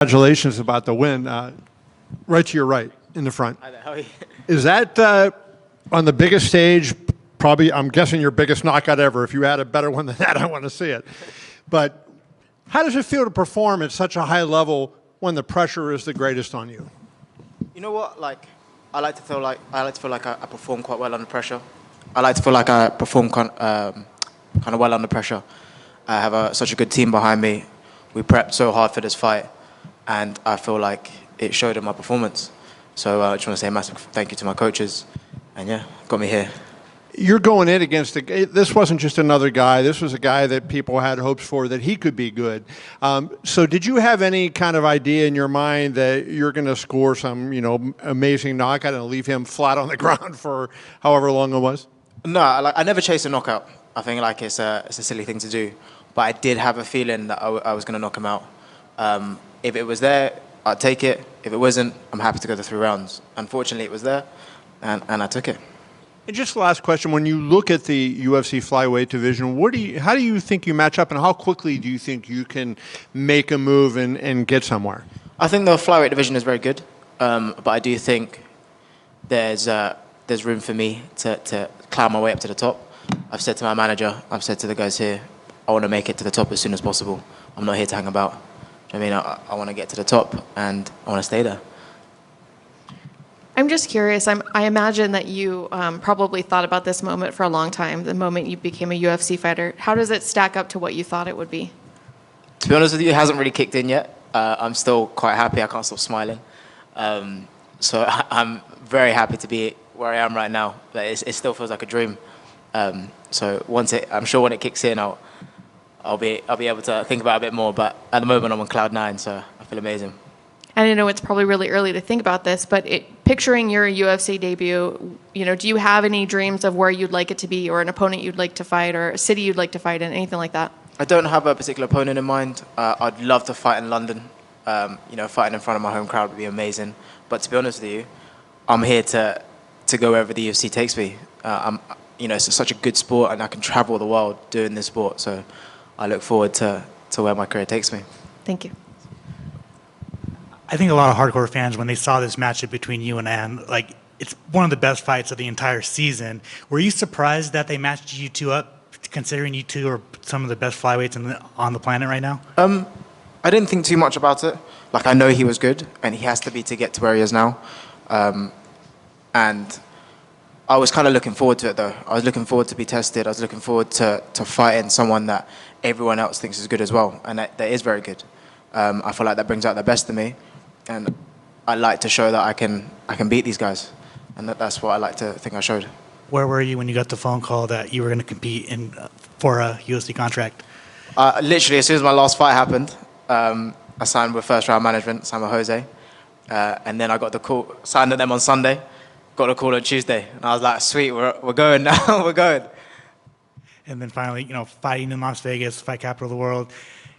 Congratulations about the win. Right to your right, in the front. Hi there, how are you? Is that on the biggest stage, probably, I'm guessing your biggest knockout ever. If you had a better one than that, I want to see it. But how does it feel to perform at such a high level when the pressure is the greatest on you? You know what? I like to feel like I perform quite well under pressure. I like to feel like I perform kind of well under pressure. I have such a good team behind me. We prepped so hard for this fight, and I feel like it showed in my performance. So I just want to say a massive thank you to my coaches, and yeah, got me here. You're going in against this wasn't just another guy. This was a guy that people had hopes for that he could be good. So did you have any kind of idea in your mind that you're going to score some, amazing knockout and leave him flat on the ground for however long it was? No, I never chase a knockout. I think it's a silly thing to do. But I did have a feeling that I was going to knock him out. If it was there, I'd take it. If it wasn't, I'm happy to go the 3 rounds. Unfortunately, it was there, and I took it. And just the last question, when you look at the UFC flyweight division, how do you think you match up, and how quickly do you think you can make a move and get somewhere? I think the flyweight division is very good, but I do think there's room for me to climb my way up to the top. I've said to my manager, I've said to the guys here, I want to make it to the top as soon as possible. I'm not here to hang about. I mean, I want to get to the top, and I want to stay there. I'm just curious. I imagine that you probably thought about this moment for a long time, the moment you became a UFC fighter. How does it stack up to what you thought it would be? To be honest with you, it hasn't really kicked in yet. I'm still quite happy. I can't stop smiling. So I'm very happy to be where I am right now. But it still feels like a dream. So I'm sure when it kicks in, I'll be able to think about it a bit more. But at the moment, I'm on cloud 9, so I feel amazing. And I know it's probably really early to think about this, but picturing your UFC debut, do you have any dreams of where you'd like it to be, or an opponent you'd like to fight, or a city you'd like to fight in, anything like that? I don't have a particular opponent in mind. I'd love to fight in London. Fighting in front of my home crowd would be amazing. But to be honest with you, I'm here to go wherever the UFC takes me. It's such a good sport, and I can travel the world doing this sport. So I look forward to where my career takes me. Thank you. I think a lot of hardcore fans, when they saw this matchup between you and Ann, it's one of the best fights of the entire season. Were you surprised that they matched you two up, considering you two are some of the best flyweights on the planet right now? I didn't think too much about it. I know he was good, and he has to be to get to where he is now. And I was kind of looking forward to it, though. I was looking forward to be tested. I was looking forward to fighting someone that everyone else thinks is good as well, and that is very good. I feel like that brings out the best in me. And I like to show that I can beat these guys, and that's what I like to think I showed. Where were you when you got the phone call that you were going to compete for a UFC contract? Literally, as soon as my last fight happened, I signed with First Round Management, signed with Jose, and then I got the call, signed with them on Sunday, got the call on Tuesday, and I was like, sweet, we're going now, we're going. And then finally, fighting in Las Vegas, fight capital of the world,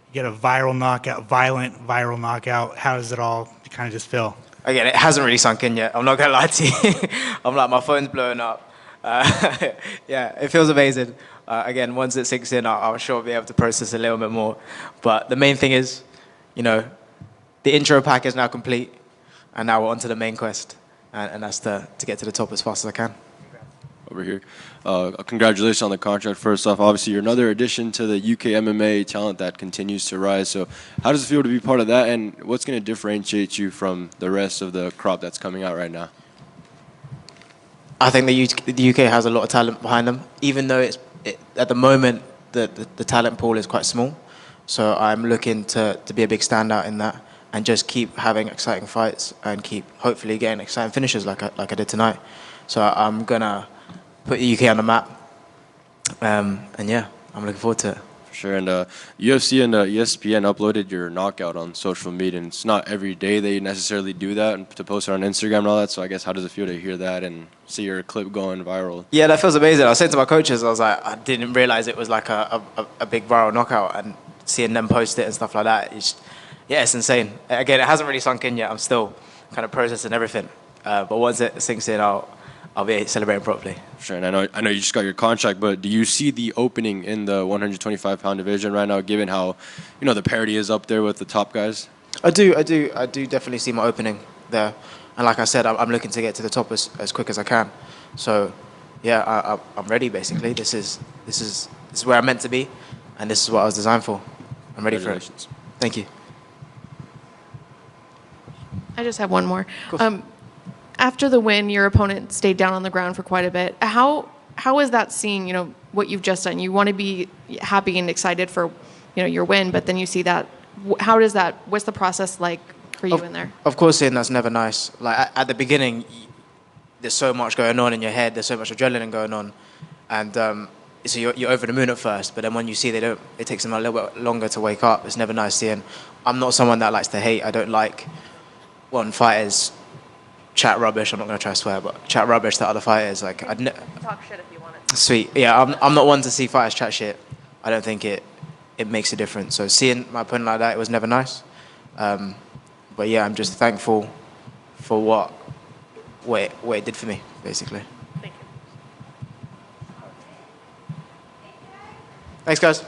you get a viral knockout, violent viral knockout. How does it all kind of just feel? Again, it hasn't really sunk in yet. I'm not going to lie to you. I'm like, my phone's blowing up. Yeah, it feels amazing. Again, once it sinks in, I'm sure I'll be able to process a little bit more. But the main thing is, the intro pack is now complete, and now we're on to the main quest, and that's to get to the top as fast as I can. Over here. Congratulations on the contract. First off, obviously, you're another addition to the UK MMA talent that continues to rise. So how does it feel to be part of that, and what's going to differentiate you from the rest of the crop that's coming out right now? I think the UK has a lot of talent behind them, even though at the moment the talent pool is quite small. So I'm looking to be a big standout in that, and just keep having exciting fights and keep hopefully getting exciting finishes like I did tonight. So I'm going to put the UK on the map, and yeah, I'm looking forward to it. For sure, and UFC and ESPN uploaded your knockout on social media, and it's not every day they necessarily do that and to post it on Instagram and all that, so I guess how does it feel to hear that and see your clip going viral? Yeah, that feels amazing. I was saying to my coaches, I was like, I didn't realize it was like a big viral knockout, and seeing them post it and stuff like that, it's insane. Again, it hasn't really sunk in yet. I'm still kind of processing everything, but once it sinks in, I'll be celebrating properly. Sure, and I know you just got your contract, but do you see the opening in the 125-pound division right now, given how, the parity is up there with the top guys? I do definitely see my opening there, and like I said, I'm looking to get to the top as quick as I can. So, yeah, I'm ready. Basically, this is where I'm meant to be, and this is what I was designed for. I'm ready for it. Congratulations. Thank you. I just have one more. course. After the win, your opponent stayed down on the ground for quite a bit. How is that seeing, what you've just done? You want to be happy and excited for, your win, but then you see that. What's the process like for you in there? Of course, Ian, that's never nice. Like at the beginning, there's so much going on in your head. There's so much adrenaline going on, and so you're over the moon at first. But then when you see it takes them a little bit longer to wake up. It's never nice seeing. I'm not someone that likes to hate. I don't like when fighters chat rubbish. I'm not going to try to swear, but chat rubbish to other fighters. Like Talk shit if you want it. sweet. Yeah, I'm not one to see fighters chat shit. I don't think it makes a difference. So seeing my opponent like that, it was never nice. But yeah, I'm just thankful for what it did for me, basically. Thank you. Thanks, guys.